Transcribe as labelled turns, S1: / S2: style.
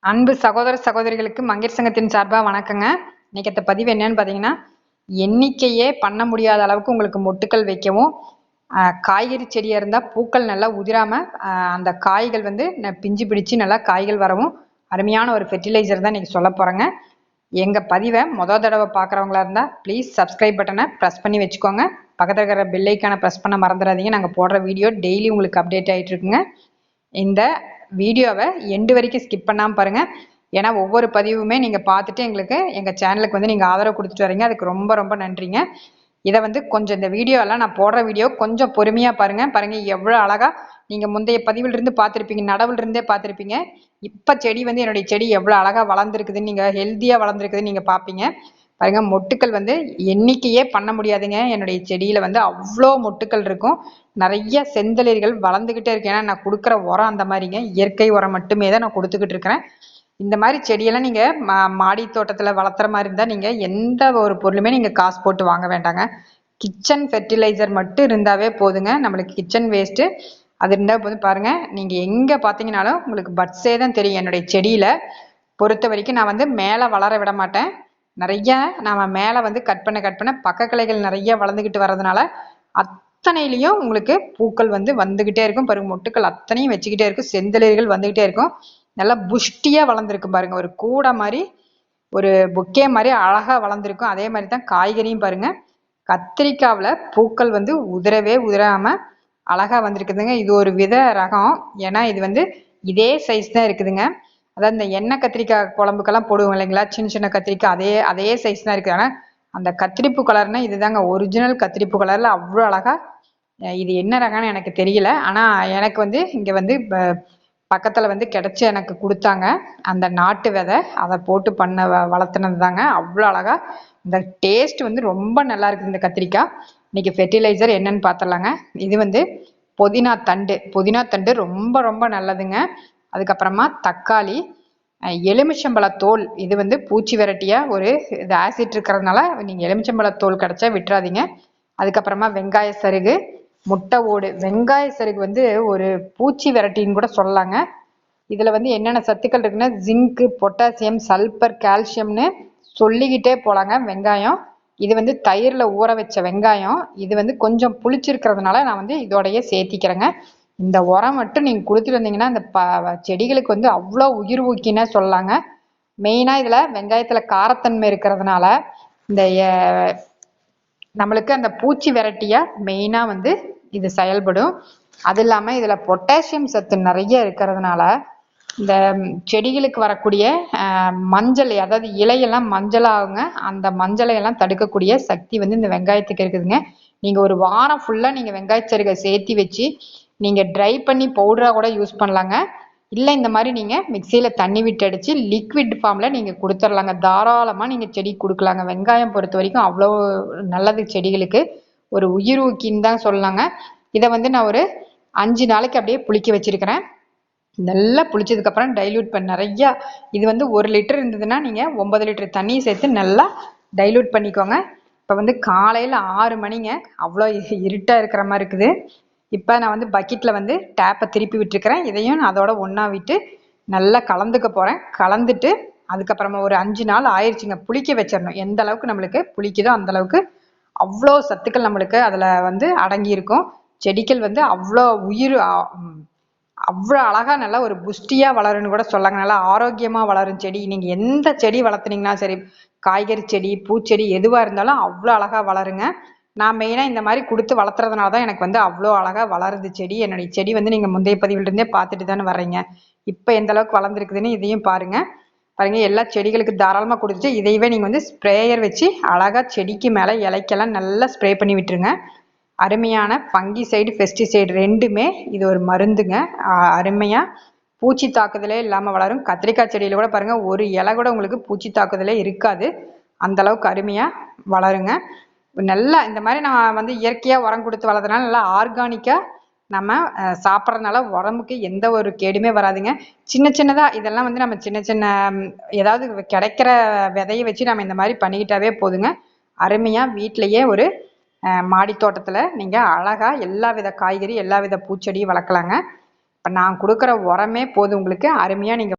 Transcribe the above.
S1: அன்பு சகோதர சகோதரிகளுக்கு மங்கையர் சங்கத்தின் சார்பாக வணக்கங்க. இன்னைக்கு அந்த பதிவு என்னன்னு பார்த்தீங்கன்னா, எண்ணிக்கையே பண்ண முடியாத அளவுக்கு உங்களுக்கு மொட்டுக்கள் வைக்கவும், காய்கறி செடியாக இருந்தால் பூக்கள் நல்லா உதிராமல் அந்த காய்கள் வந்து பிஞ்சு பிடிச்சு நல்லா காய்கள் வரவும் அருமையான ஒரு ஃபெர்டிலைசர் தான் இன்னைக்கு சொல்ல போகிறேங்க. எங்கள் பதிவை தடவை பார்க்குறவங்களா இருந்தால் ப்ளீஸ் சப்ஸ்கிரைப் பட்டனை ப்ரெஸ் பண்ணி வச்சுக்கோங்க. பக்கத்தில் இருக்கிற பெல்லைக்கான ப்ரெஸ் பண்ண மறந்துடாதீங்க. நாங்கள் போடுற வீடியோ டெய்லி உங்களுக்கு அப்டேட் ஆகிட்டு இருக்குங்க. இந்த வீடியோவை எண்டு வரைக்கும் ஸ்கிப் பண்ணாமல் பாருங்கள். ஏன்னா ஒவ்வொரு பதிவுமே நீங்கள் பார்த்துட்டு எங்களுக்கு எங்கள் சேனலுக்கு வந்து நீங்கள் ஆதரவு கொடுத்துட்டு வரீங்க. அதுக்கு ரொம்ப ரொம்ப நன்றிங்க. இதை வந்து கொஞ்சம் இந்த வீடியோலாம் நான் போடுற வீடியோ கொஞ்சம் பொறுமையாக பாருங்கள் எவ்வளோ அழகாக நீங்கள் முந்தைய பதிவிலிருந்து பார்த்துருப்பீங்க, நடவுலிருந்தே பார்த்துருப்பீங்க. இப்போ செடி வந்து என்னுடைய செடி எவ்வளோ அழகாக வளர்ந்துருக்குதுன்னு, நீங்கள் ஹெல்த்தியாக வளர்ந்துருக்குதுன்னு நீங்கள் பார்ப்பீங்க. பாருங்க, மொட்டுக்கள் வந்து எண்ணிக்கையே பண்ண முடியாதுங்க. என்னுடைய செடியில் வந்து அவ்வளோ மொட்டுக்கள் இருக்கும். நிறைய செந்தளிர்கள் வளர்ந்துக்கிட்டே இருக்கு. ஏன்னா நான் கொடுக்குற உரம் அந்த மாதிரிங்க, இயற்கை உரம் மட்டுமே தான் நான் கொடுத்துக்கிட்டு இருக்கிறேன். இந்த மாதிரி செடியெல்லாம் நீங்கள் மாடி தோட்டத்தில் வளர்த்துற மாதிரி இருந்தால் நீங்கள் எந்த ஒரு பொருளுமே நீங்கள் காசு போட்டு வாங்க வேண்டாங்க. கிச்சன் ஃபெர்டிலைசர் மட்டும் இருந்தாவே போதுங்க. நம்மளுக்கு கிச்சன் வேஸ்ட்டு அது இருந்தால் போதும். பாருங்கள், நீங்கள் எங்கே பார்த்தீங்கன்னாலும் உங்களுக்கு பட்ஸே தான் தெரியும். என்னுடைய செடியில் பொறுத்த வரைக்கும் நான் வந்து மேலே வளர விட மாட்டேன். நிறைய நம்ம மேலே வந்து கட் பண்ண பக்க கிளைகள் நிறைய வளர்ந்துக்கிட்டு வர்றதுனால அத்தனையிலையும் உங்களுக்கு பூக்கள் வந்து வந்துக்கிட்டே இருக்கும். பாருங்க, மொட்டுக்கள் அத்தனையும் வச்சுக்கிட்டே இருக்கும். செந்தளிர்கள் வந்துக்கிட்டே இருக்கும். நல்லா புஷ்டியாக வளர்ந்துருக்கும். பாருங்க, ஒரு கூடை மாதிரி, ஒரு பொக்கே மாதிரி அழகாக வளர்ந்துருக்கும். அதே மாதிரி தான் காய்கறியும் பாருங்க. கத்திரிக்காவில் பூக்கள் வந்து உதிராமல் அழகாக வந்திருக்குதுங்க. இது ஒரு வித ரகம். ஏன்னா இது வந்து இதே சைஸ் தான் இருக்குதுங்க. அதாவது இந்த எண்ணெய் கத்திரிக்காய் குழம்புக்கெல்லாம் போடுவோம் இல்லைங்களா, சின்ன சின்ன கத்திரிக்காய், அதே சைஸ் தான் இருக்குது. ஆனால் அந்த கத்திரிப்பு கலர்னா இதுதாங்க ஒரிஜினல் கத்திரிப்பு கலரில் அவ்வளோ அழகாக. இது என்ன ரகம்னு எனக்கு தெரியல. ஆனால் எனக்கு வந்து இங்கே வந்து பக்கத்தில் வந்து கிடச்சி எனக்கு கொடுத்தாங்க. அந்த நாட்டு விதை அதை போட்டு வளர்த்துனது தாங்க. அவ்வளோ அழகாக இந்த டேஸ்ட் வந்து ரொம்ப நல்லா இருக்குது இந்த கத்திரிக்காய். இன்னைக்கு ஃபெர்டிலைசர் என்னன்னு பார்த்துடலாங்க. இது வந்து புதினா தண்டு ரொம்ப ரொம்ப நல்லதுங்க. அதுக்கப்புறமா தக்காளி, எலுமிச்சம்பழத்தோல். இது வந்து பூச்சி விரட்டியாக ஒரு இது ஆசிட் இருக்கிறதுனால நீங்கள் எலுமிச்சம்பழத்தோல் கிடச்சா விட்டுறாதீங்க. அதுக்கப்புறமா வெங்காய சருகு, முட்டை ஓடு. வெங்காய சருகு வந்து ஒரு பூச்சி விரட்டின்னு கூட சொல்லலாங்க. இதில் வந்து என்னென்ன சத்துக்கள் இருக்குன்னா, ஜிங்க்கு, பொட்டாசியம், சல்பர், கால்சியம்னு சொல்லிக்கிட்டே போகலாங்க. வெங்காயம் இது வந்து தயிரில் ஊற வச்ச வெங்காயம். இது வந்து கொஞ்சம் புளிச்சிருக்கிறதுனால நான் வந்து இதோடையே சேர்த்திக்கிறேங்க. இந்த உரம் மட்டும் நீங்கள் கொடுத்துட்டு வந்தீங்கன்னா இந்த செடிகளுக்கு வந்து அவ்வளோ உயிர் ஊக்கினே சொல்லலாங்க. மெயினாக இதில் வெங்காயத்தில் காரத்தன்மை இருக்கிறதுனால இந்த நம்மளுக்கு அந்த பூச்சி விரட்டியாக மெயினாக வந்து இது செயல்படும். அது இல்லாமல் இதில் பொட்டாசியம் சத்து நிறைய இருக்கிறதுனால இந்த செடிகளுக்கு வரக்கூடிய மஞ்சள், அதாவது இலையெல்லாம் மஞ்சளாகுங்க. அந்த மஞ்சளையெல்லாம் தடுக்கக்கூடிய சக்தி வந்து இந்த வெங்காயத்துக்கு இருக்குதுங்க. நீங்கள் ஒரு வாரம் ஃபுல்லாக நீங்கள் வெங்காயச்சருகை சேர்த்தி வச்சு நீங்கள் ட்ரை பண்ணி பவுடராக கூட யூஸ் பண்ணலாங்க. இல்லை இந்த மாதிரி நீங்கள் மிக்சியில் தண்ணி விட்டு அடித்து லிக்விட் ஃபார்மில் நீங்கள் கொடுத்துர்லாங்க. தாராளமாக நீங்கள் செடி கொடுக்கலாங்க. வெங்காயம் பொறுத்த வரைக்கும் அவ்வளோ நல்லது செடிகளுக்கு. ஒரு உயிர் ஊக்கின்னு தான் சொல்லலாங்க. இதை வந்து நான் ஒரு 5 நாளைக்கு அப்படியே புளிக்க வச்சுருக்கிறேன். நல்லா புளிச்சதுக்கப்புறம் டைல்யூட் பண்ண நிறையா, இது வந்து 1 லிட்டர் இருந்ததுன்னா நீங்கள் 9 லிட்டர் தண்ணியை சேர்த்து நல்லா டைல்யூட் பண்ணிக்கோங்க. இப்போ வந்து காலையில் 6 மணிங்க. அவ்வளோ இருட்டாக இருக்கிற மாதிரி இருக்குது. இப்போ நான் வந்து பக்கெட்டில் வந்து டேப்பை திருப்பி விட்டுருக்கிறேன். இதையும் அதோட ஒன்றா விட்டு நல்லா கலந்துக்க போகிறேன். கலந்துட்டு அதுக்கப்புறமா ஒரு 5 நாள் ஆயிடுச்சுங்க, புளிக்க வச்சிடணும். எந்த அளவுக்கு நம்மளுக்கு புளிக்குதோ அந்தளவுக்கு அவ்வளோ சத்துக்கள் நம்மளுக்கு அதில் வந்து அடங்கியிருக்கும். செடிகள் வந்து அவ்வளோ உயிர், அவ்வளோ அழகாக நல்லா ஒரு புஷ்டியாக வளருன்னு கூட சொல்லாங்க. நல்லா ஆரோக்கியமாக வளரும் செடி. நீங்கள் எந்த செடி வளர்த்துனீங்கன்னா சரி, காய்கறி செடி, பூச்செடி எதுவாக இருந்தாலும் அவ்வளோ அழகாக வளருங்க. நான் மெயினாக இந்த மாதிரி கொடுத்து வளர்த்துறதுனால தான் எனக்கு வந்து அவ்வளோ அழகாக வளருது செடி. என்னுடைய செடி வந்து நீங்கள் முந்தைய பதிவிலிருந்தே பார்த்துட்டு தானே வர்றீங்க. இப்போ எந்த அளவுக்கு வளர்ந்துருக்குதுன்னு இதையும் பாருங்கள். எல்லா செடிகளுக்கு தாராளமாக கொடுத்துட்டு இதையவே நீங்கள் வந்து ஸ்ப்ரேயர் வச்சு அழகாக செடிக்கு மேலே இலைக்கெல்லாம் நல்லா ஸ்ப்ரே பண்ணி விட்டுருங்க. அருமையான ஃபங்கிசைடு, பெஸ்டிசைடு ரெண்டுமே இது ஒரு மருந்துங்க. அருமையாக பூச்சி தாக்குதலே இல்லாமல் வளரும். கத்திரிக்காய் செடியில் கூட பாருங்கள், ஒரு இலை கூட உங்களுக்கு பூச்சி தாக்குதலே இருக்காது. அந்தளவுக்கு அருமையாக வளருங்க. நல்லா இந்த மாதிரி நான் வந்து இயற்கையாக உரம் கொடுத்து வளர்த்தனால நல்லா ஆர்கானிக்காக நம்ம சாப்பிட்றதுனால உடம்புக்கு எந்த ஒரு கேடுமே வராதுங்க. சின்னதாக இதெல்லாம் வந்து நம்ம சின்ன ஏதாவது கிடைக்கிற விதையை வச்சு நம்ம இந்த மாதிரி பண்ணிக்கிட்டாவே போதுங்க. அருமையாக வீட்டிலையே ஒரு மாடி தோட்டத்தில் நீங்கள் அழகாக எல்லா வித காய்கறி, எல்லா வித பூச்செடியும் வளர்க்கலாங்க. இப்போ நான் கொடுக்குற உரமே போதும் உங்களுக்கு. அருமையாக நீங்கள்